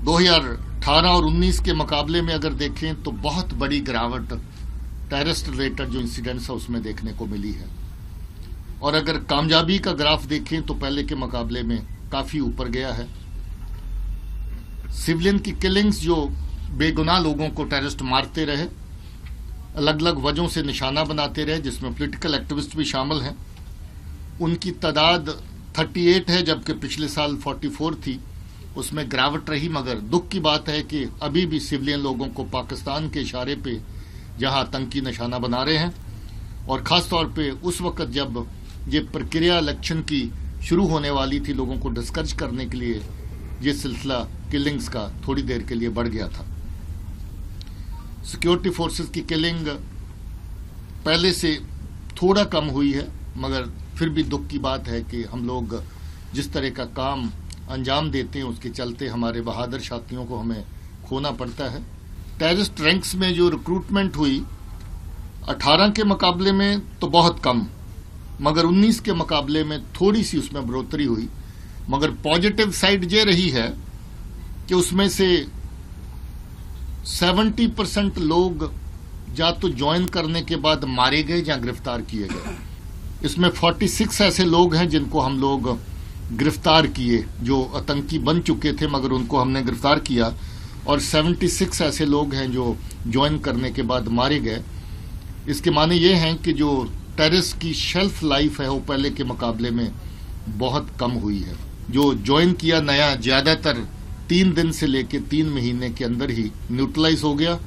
2018 और 19 के मुकाबले में अगर देखें तो बहुत बड़ी गिरावट टेररिस्ट रिलेटेड जो इंसिडेंट्स है उसमें देखने को मिली है। और अगर कामयाबी का ग्राफ देखें तो पहले के मुकाबले में काफी ऊपर गया है। सिविलियन की किलिंग्स, जो बेगुनाह लोगों को टेररिस्ट मारते रहे, अलग अलग वजहों से निशाना बनाते रहे, जिसमें पॉलिटिकल एक्टिविस्ट भी शामिल हैं, उनकी तादाद 38 है, जबकि पिछले साल 44 थी। उसमें गिरावट रही, मगर दुख की बात है कि अभी भी सिविलियन लोगों को पाकिस्तान के इशारे पे जहां आतंकी निशाना बना रहे हैं, और खास तौर पे उस वक्त जब ये प्रक्रिया इलेक्शन की शुरू होने वाली थी, लोगों को डिस्करेज करने के लिए ये सिलसिला किलिंग्स का थोड़ी देर के लिए बढ़ गया था। सिक्योरिटी फोर्सेस की किलिंग पहले से थोड़ा कम हुई है, मगर फिर भी दुख की बात है कि हम लोग जिस तरह का काम अंजाम देते हैं उसके चलते हमारे बहादुर साथियों को हमें खोना पड़ता है। टेररिस्ट रैंक्स में जो रिक्रूटमेंट हुई 18 के मुकाबले में तो बहुत कम, मगर 19 के मुकाबले में थोड़ी सी उसमें बढ़ोतरी हुई। मगर पॉजिटिव साइड ये रही है कि उसमें से 70% लोग या तो ज्वाइन करने के बाद मारे गए या गिरफ्तार किए गए। इसमें 46 ऐसे लोग हैं जिनको हम लोग गिरफ्तार किए, जो आतंकी बन चुके थे मगर उनको हमने गिरफ्तार किया, और 76 ऐसे लोग हैं जो ज्वाइन करने के बाद मारे गए। इसके माने ये हैं कि जो टेररिस्ट की शेल्फ लाइफ है वो पहले के मुकाबले में बहुत कम हुई है। जो ज्वाइन किया नया, ज्यादातर 3 दिन से लेकर 3 महीने के अंदर ही न्यूट्रलाइज हो गया।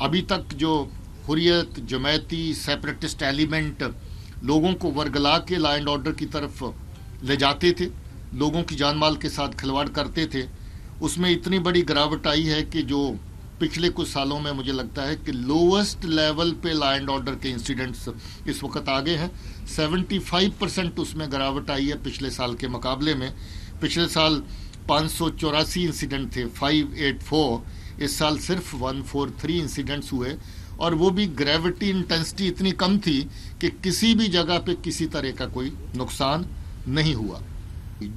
अभी तक जो हुर्रियत, जमायती, सेपरेटिस्ट एलिमेंट लोगों को वर्गला के लॉ एंड ऑर्डर की तरफ ले जाते थे, लोगों की जान माल के साथ खिलवाड़ करते थे, उसमें इतनी बड़ी गिरावट आई है कि जो पिछले कुछ सालों में मुझे लगता है कि लोवेस्ट लेवल पे लॉ एंड ऑर्डर के इंसिडेंट्स इस वक्त आ गए हैं। 75% उसमें गिरावट आई है पिछले साल के मुकाबले में। पिछले साल 584 इंसिडेंट थे, 584। इस साल सिर्फ 143 इंसिडेंट्स हुए, और वो भी ग्रेविटी इंटेंसिटी इतनी कम थी कि किसी भी जगह पे किसी तरह का कोई नुकसान नहीं हुआ।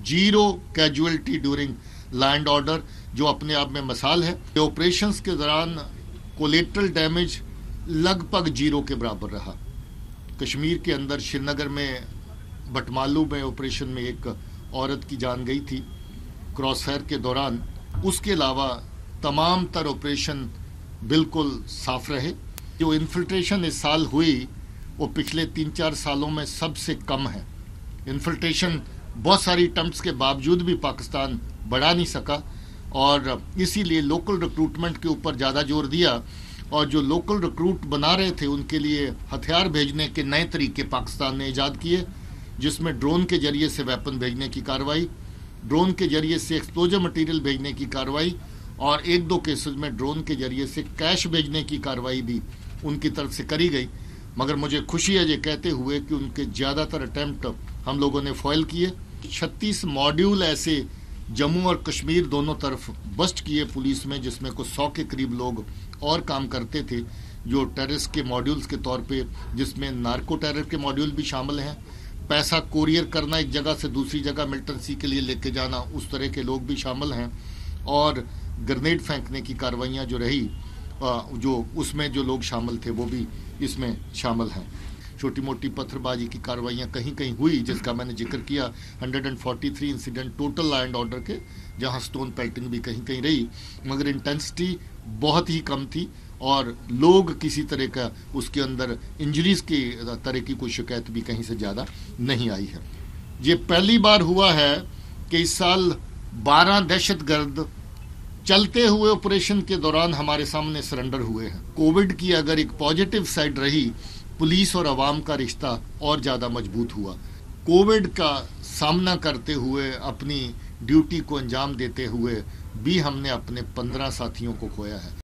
0 casualty during law and order, जो अपने आप में मिसाल है। ऑपरेशंस के दौरान कोलेटरल डैमेज लगभग 0 के बराबर रहा। कश्मीर के अंदर श्रीनगर में बटमालू में ऑपरेशन में एक औरत की जान गई थी क्रॉस फायर के दौरान। उसके अलावा तमाम तर ऑपरेशन बिल्कुल साफ रहे। जो इन्फिल्ट्रेशन इस साल हुई वो पिछले 3-4 सालों में सबसे कम है। इन्फिल्ट्रेशन बहुत सारी अटेम्प्ट्स के बावजूद भी पाकिस्तान बढ़ा नहीं सका, और इसीलिए लोकल रिक्रूटमेंट के ऊपर ज़्यादा जोर दिया, और जो लोकल रिक्रूट बना रहे थे उनके लिए हथियार भेजने के नए तरीके पाकिस्तान ने ईजाद किए, जिसमें ड्रोन के जरिए से वेपन भेजने की कार्रवाई, ड्रोन के जरिए से एक्सप्लोजिव मटीरियल भेजने की कार्रवाई, और 1-2 केसेस में ड्रोन के जरिए से कैश भेजने की कार्रवाई भी उनकी तरफ से करी गई। मगर मुझे खुशी है ये कहते हुए कि उनके ज़्यादातर अटैम्प्ट हम लोगों ने फॉइल किए। 36 मॉड्यूल ऐसे जम्मू और कश्मीर दोनों तरफ बस्ट किए पुलिस में, जिसमें कुछ 100 के करीब लोग और काम करते थे जो टेररिस्ट के मॉड्यूल्स के तौर पे, जिसमें नार्को टेरर के मॉड्यूल भी शामिल हैं, पैसा कोरियर करना एक जगह से दूसरी जगह मिलिटेंसी के लिए लेके जाना, उस तरह के लोग भी शामिल हैं, और ग्रेनेड फेंकने की कार्रवाइयाँ जो रही, जो उसमें जो लोग शामिल थे वो भी इसमें शामिल हैं। छोटी मोटी पत्थरबाजी की कार्रवाइयाँ कहीं कहीं हुई, जिसका मैंने जिक्र किया। 143 incident total law and order के, जहां स्टोन पेल्टिंग भी कहीं कहीं रही, मगर इंटेंसिटी बहुत ही कम थी, और लोग किसी तरह का उसके अंदर इंजरीज की तरह की कोई शिकायत भी कहीं से ज़्यादा नहीं आई है। ये पहली बार हुआ है कि इस साल 12 दहशतगर्द चलते हुए ऑपरेशन के दौरान हमारे सामने सरेंडर हुए हैं। कोविड की अगर एक पॉजिटिव साइड रही, पुलिस और आवाम का रिश्ता और ज़्यादा मजबूत हुआ। कोविड का सामना करते हुए, अपनी ड्यूटी को अंजाम देते हुए भी हमने अपने 15 साथियों को खोया है।